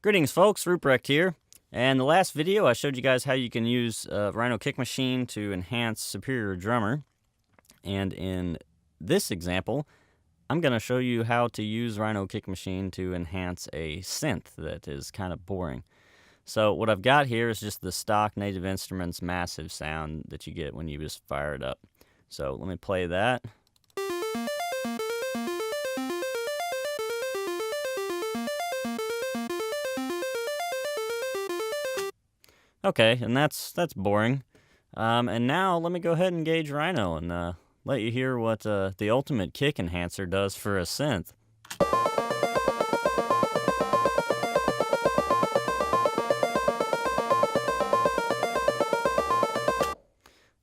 Greetings folks, Ruprecht here. And the last video I showed you guys how you can use Rhino Kick Machine to enhance Superior Drummer. And in this example, I'm going to show you how to use Rhino Kick Machine to enhance a synth that is kind of boring. So what I've got here is just the stock Native Instruments massive sound that you get when you just fire it up. So let me play that. Okay, and that's boring. And now let me go ahead and engage Rhino and let you hear what the ultimate kick enhancer does for a synth.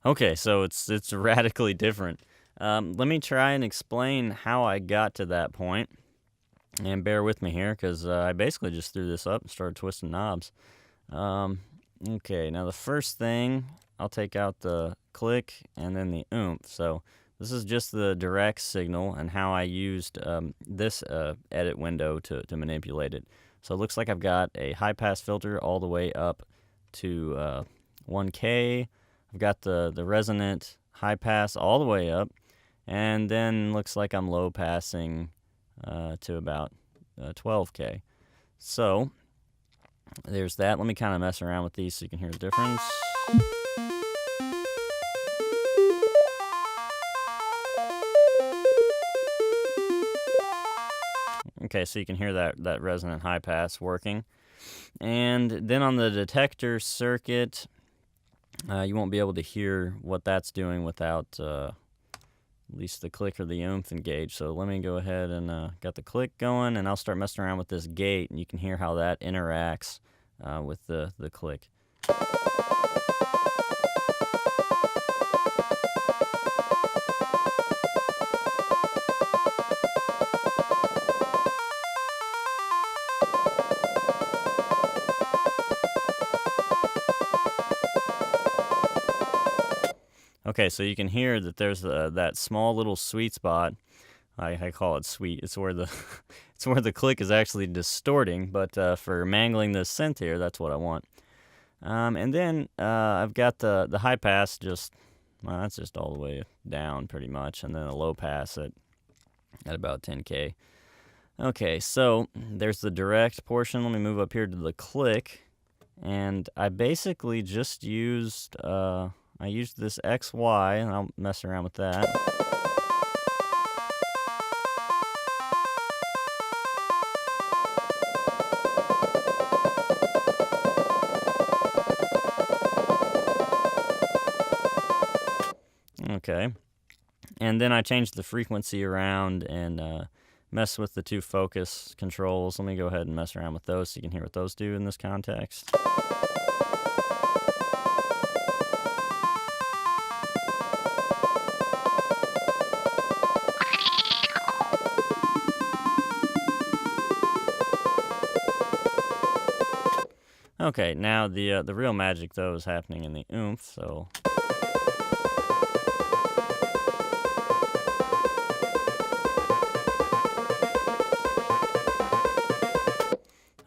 Okay, so it's radically different. Let me try and explain how I got to that point. And bear with me here, because I basically just threw this up and started twisting knobs. Okay, now the first thing, I'll take out the click and then the oomph. So this is just the direct signal and how I used this edit window to manipulate it. So it looks like I've got a high-pass filter all the way up to 1K. I've got the resonant high-pass all the way up. And then looks like I'm low-passing to about 12K. So there's that. Let me kind of mess around with these so you can hear the difference. Okay, so you can hear that resonant high pass working. And then on the detector circuit, you won't be able to hear what that's doing without at least the click or the oomph engaged. So let me go ahead and got the click going, and I'll start messing around with this gate, and you can hear how that interacts with the click. Okay, so you can hear that there's that small little sweet spot. I call it sweet. It's where the it's where the click is actually distorting. But for mangling the synth here, that's what I want. And then I've got the high pass that's just all the way down pretty much, and then a low pass at about 10K. Okay, so there's the direct portion. Let me move up here to the click, and I basically just used I used this XY, and I'll mess around with that. Okay. And then I changed the frequency around and mess with the two focus controls. Let me go ahead and mess around with those so you can hear what those do in this context. Okay, now the real magic though is happening in the oomph, so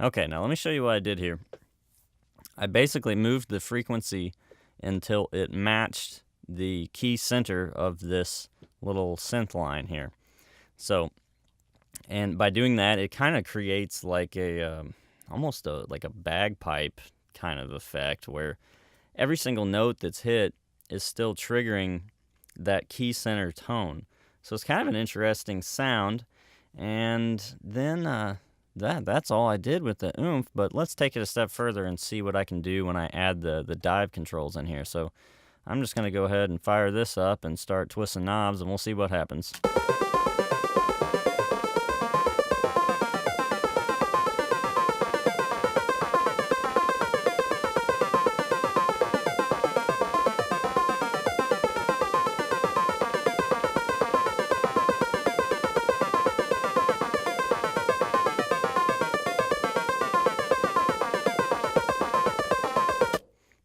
okay, now let me show you what I did here. I basically moved the frequency until it matched the key center of this little synth line here. So, and by doing that, it kind of creates like a almost like a bagpipe kind of effect where every single note that's hit is still triggering that key center tone. So it's kind of an interesting sound. And then that's all I did with the oomph, but let's take it a step further and see what I can do when I add the dive controls in here. So I'm just going to go ahead and fire this up and start twisting knobs, and we'll see what happens.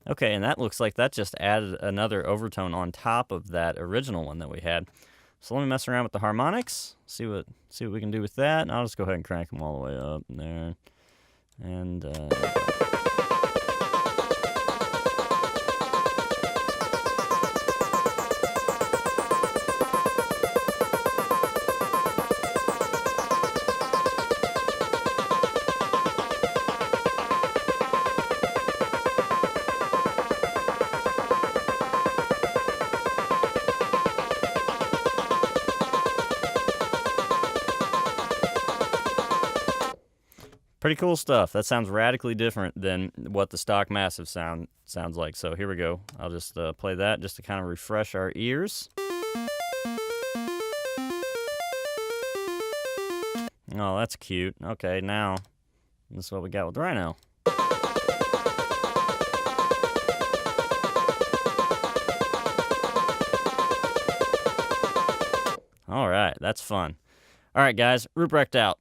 Okay, and that looks like that just added another overtone on top of that original one that we had. So let me mess around with the harmonics, see what we can do with that. And I'll just go ahead and crank them all the way up there. And pretty cool stuff. That sounds radically different than what the stock Massive sounds like. So here we go. I'll just play that just to kind of refresh our ears. Oh, that's cute. Okay, now this is what we got with the Rhino. All right, that's fun. All right, guys, Ruprecht out.